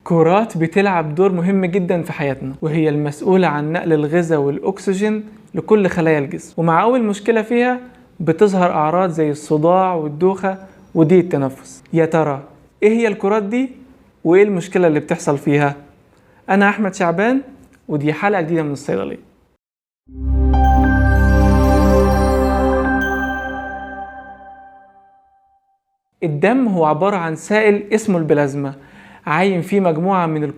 كرات بتلعب دور مهم جدا في حياتنا، وهي المسؤولة عن نقل الغذاء والأكسجين لكل خلايا الجسم. ومع أول مشكلة فيها بتظهر أعراض زي الصداع والدوخة وضيق التنفس. يا ترى إيه هي الكرات دي وإيه المشكلة اللي بتحصل فيها؟ أنا أحمد شعبان، ودي حلقة جديدة من الصيدلية. الدم هو عبارة عن سائل اسمه البلازما، عايم فيه مجموعة من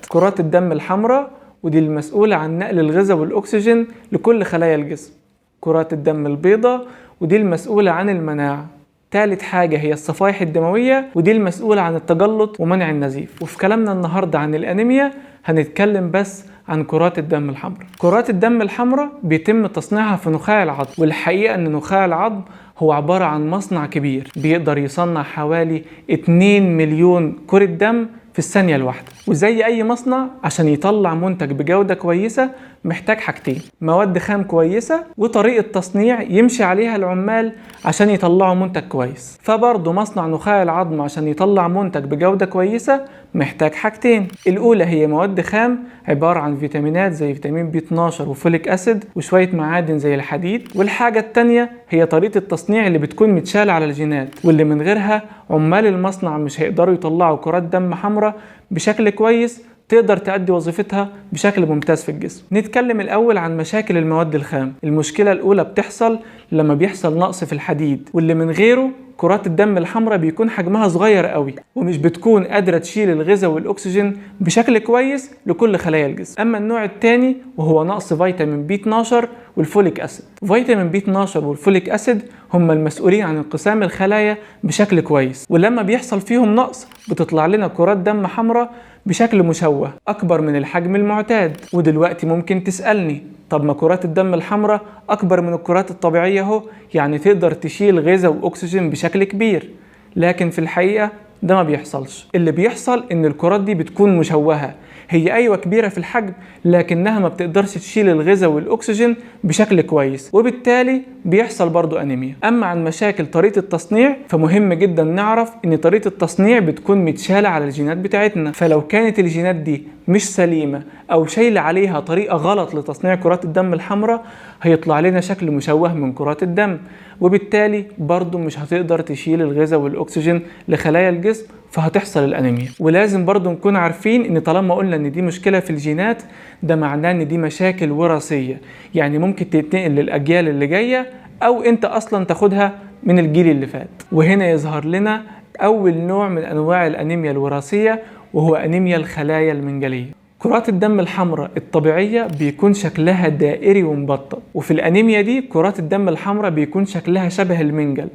كرات الدم الحمراء، ودي المسؤولة عن نقل الغذاء والأكسجين لكل خلايا الجسم. كرات الدم البيضاء، ودي المسؤولة عن المناعة. ثالث حاجة هي الصفائح الدموية، ودي المسؤولة عن التجلط ومنع النزيف. وفي كلامنا النهاردة عن الأنيميا هنتكلم بس عن كرات الدم الحمراء. كرات الدم الحمراء بيتم تصنيعها في نخاع العظم، والحقيقة أن نخاع العظم هو عبارة عن مصنع كبير بيقدر يصنع حوالي 2 مليون كرة دم في الثانية الواحدة. وزي أي مصنع، عشان يطلع منتج بجودة كويسة محتاج حاجتين: مواد خام كويسة وطريقة تصنيع يمشي عليها العمال عشان يطلعوا منتج كويس. فبرضه مصنع نخاع العظم عشان يطلع منتج بجودة كويسة محتاج حاجتين. الأولى هي مواد خام عبارة عن فيتامينات زي فيتامين B12 وفوليك أسيد وشوية معادن زي الحديد. والحاجة التانية هي طريقة التصنيع اللي بتكون متشالة على الجينات، واللي من غيرها عمال المصنع مش هيقدروا يطلعوا كرات دم حمراء بشكل كويس تقدر تأدي وظيفتها بشكل ممتاز في الجسم. نتكلم الأول عن مشاكل المواد الخام. المشكلة الأولى بتحصل لما بيحصل نقص في الحديد، واللي من غيره كرات الدم الحمراء بيكون حجمها صغير قوي ومش بتكون قادرة تشيل الغذاء والأكسجين بشكل كويس لكل خلايا الجسم. أما النوع الثاني وهو نقص فيتامين B12 والفوليك أسيد. فيتامين B12 والفوليك أسيد هم المسؤولين عن انقسام الخلايا بشكل كويس، ولما بيحصل فيهم نقص بتطلع لنا كرات دم حمراء بشكل مشوه أكبر من الحجم المعتاد. ودلوقتي ممكن تسألني: طب ما كرات الدم الحمراء أكبر من الكرات الطبيعية اهو، يعني تقدر تشيل غذاء وأكسجين بشكل كبير. لكن في الحقيقة ده ما بيحصلش. اللي بيحصل إن الكرات دي بتكون مشوهة، هي أيوة كبيرة في الحجم لكنها ما بتقدرش تشيل الغذاء والأكسجين بشكل كويس، وبالتالي بيحصل برضو أنيميا. أما عن مشاكل طريقة التصنيع فمهم جدا نعرف إن طريقة التصنيع بتكون متشالة على الجينات بتاعتنا. فلو كانت الجينات دي مش سليمة أو شايلة عليها طريقة غلط لتصنيع كرات الدم الحمراء هيطلع لنا شكل مشوه من كرات الدم، وبالتالي برضو مش هتقدر تشيل الغذاء والأكسجين لخلايا الجسم، فهتحصل الأنيميا. ولازم برضو نكون عارفين إن طالما قلنا إن دي مشكلة في الجينات ده معناه إن دي مشاكل وراثية، يعني ممكن تتنقل للأجيال اللي جاية أو أنت أصلا تاخدها من الجيل اللي فات. وهنا يظهر لنا أول نوع من أنواع الأنيميا الوراثية، وهو أنيميا الخلايا المنجلية. كرات الدم الحمراء الطبيعية بيكون شكلها دائري ومبطط، وفي الأنيميا دي كرات الدم الحمراء بيكون شكلها شبه المنجل،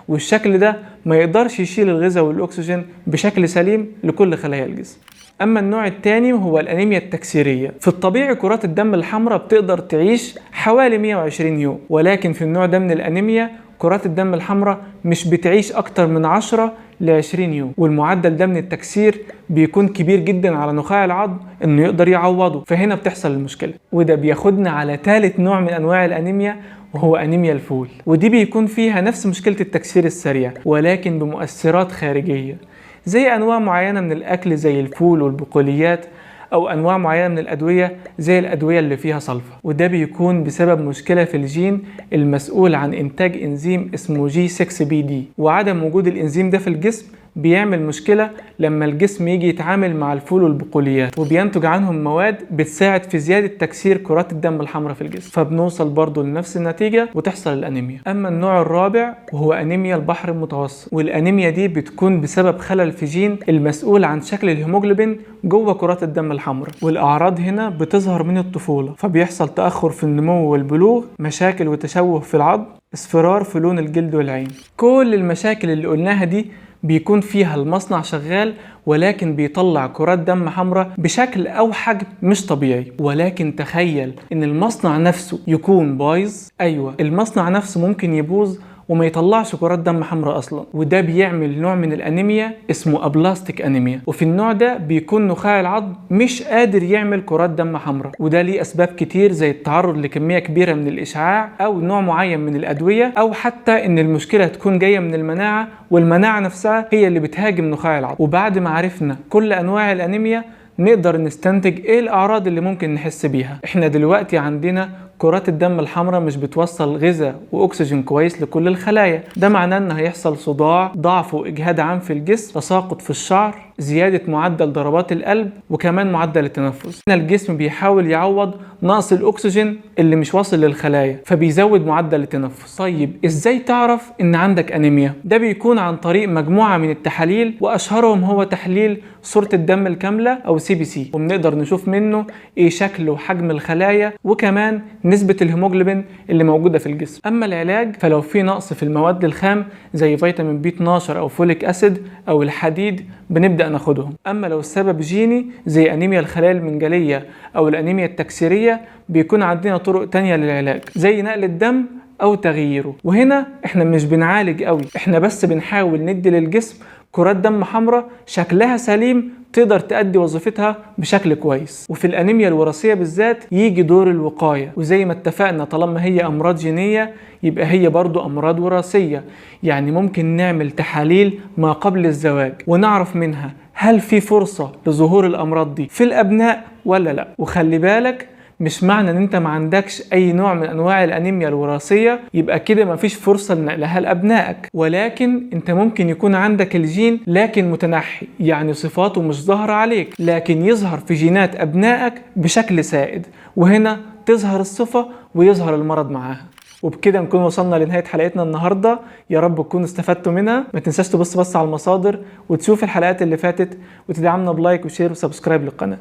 والشكل ده ما يقدرش يشيل الغذاء والأكسجين بشكل سليم لكل خلايا الجسم. أما النوع الثاني وهو الأنيميا التكسيرية. في الطبيعي كرات الدم الحمراء بتقدر تعيش حوالي 120 يوم، ولكن في النوع ده من الأنيميا كرات الدم الحمراء مش بتعيش أكتر من 10 ل 20 يوم، والمعدل ده من التكسير بيكون كبير جدا على نخاع العظم إنه يقدر يعوضه. فهنا بتحصل المشكلة، وده بياخدنا على ثالث نوع من أنواع الأنيميا وهو أنيميا الفول. ودي بيكون فيها نفس مشكلة التكسير السريع ولكن بمؤثرات خارجية زي أنواع معينة من الأكل زي الفول والبقوليات، أو أنواع معينة من الأدوية زي الأدوية اللي فيها صلفة. وده بيكون بسبب مشكلة في الجين المسؤول عن إنتاج إنزيم اسمه G6PD، وعدم وجود الإنزيم ده في الجسم بيعمل مشكلة لما الجسم يجي يتعامل مع الفول والبقوليات، وبينتج عنهم مواد بتساعد في زيادة تكسير كرات الدم الحمراء في الجسم، فبنوصل برضو لنفس النتيجة وتحصل الأنيميا. أما النوع الرابع وهو أنيميا البحر المتوسط، والأنيميا دي بتكون بسبب خلل في جين المسؤول عن شكل الهيموجلوبين جوه كرات الدم الحمراء. والأعراض هنا بتظهر من الطفولة، فبيحصل تأخر في النمو والبلوغ، مشاكل وتشوه في العظم، اصفرار في لون الجلد والعين. كل المشاكل اللي قلناها دي بيكون فيها المصنع شغال ولكن بيطلع كرات دم حمراء بشكل أو حجم مش طبيعي. ولكن تخيل إن المصنع نفسه يكون بايظ. أيوة، المصنع نفسه ممكن يبوظ وما يطلعش كرات دم حمراء اصلا، وده بيعمل نوع من الانيميا اسمه ابلاستيك انيميا. وفي النوع ده بيكون نخاع العظم مش قادر يعمل كرات دم حمراء، وده ليه اسباب كتير زي التعرض لكميه كبيره من الاشعاع او نوع معين من الادويه، او حتى ان المشكله تكون جايه من المناعه، والمناعه نفسها هي اللي بتهاجم نخاع العظم. وبعد ما عرفنا كل انواع الانيميا نقدر نستنتج ايه الاعراض اللي ممكن نحس بيها. احنا دلوقتي عندنا كرات الدم الحمراء مش بتوصل غذاء واكسجين كويس لكل الخلايا، ده معناه ان هيحصل صداع، ضعف واجهاد عام في الجسم، تساقط في الشعر، زيادة معدل ضربات القلب، وكمان معدل التنفس. هنا الجسم بيحاول يعوض نقص الاكسجين اللي مش واصل للخلايا، فبيزود معدل التنفس. طيب ازاي تعرف ان عندك انيميا؟ ده بيكون عن طريق مجموعة من التحاليل، واشهرهم هو تحليل صورة الدم الكاملة او CBC، وبنقدر نشوف منه ايه شكل وحجم الخلايا، وكمان نسبة الهيموجلوبين اللي موجودة في الجسم. اما العلاج فلو في نقص في المواد الخام زي فيتامين B12 او فوليك اسيد او الحديد بنبدأ ناخدهم. اما لو السبب جيني زي انيميا الخلايا المنجلية او الانيميا التكسيرية بيكون عندنا طرق تانية للعلاج زي نقل الدم او تغييره. وهنا احنا مش بنعالج قوي، احنا بس بنحاول ندي للجسم كرات دم حمراء شكلها سليم تقدر تأدي وظيفتها بشكل كويس. وفي الأنيميا الوراثية بالذات يجي دور الوقاية، وزي ما اتفقنا طالما هي أمراض جينية يبقى هي برضو أمراض وراثية، يعني ممكن نعمل تحاليل ما قبل الزواج ونعرف منها هل في فرصة لظهور الأمراض دي في الأبناء ولا لا. وخلي بالك مش معنى ان انت ما عندكش اي نوع من انواع الانيميا الوراثيه يبقى كده ما فيش فرصه لنقلها لابنائك، ولكن انت ممكن يكون عندك الجين لكن متنحي، يعني صفاته مش ظاهره عليك لكن يظهر في جينات ابنائك بشكل سائد، وهنا تظهر الصفه ويظهر المرض معاها. وبكده نكون وصلنا لنهاية حلقتنا النهاردة، يا رب تكونوا استفدتوا منها. ما تنساش تبص بص على المصادر وتشوف الحلقات اللي فاتت، وتدعمنا بلايك وشير وسبسكرايب للقناة.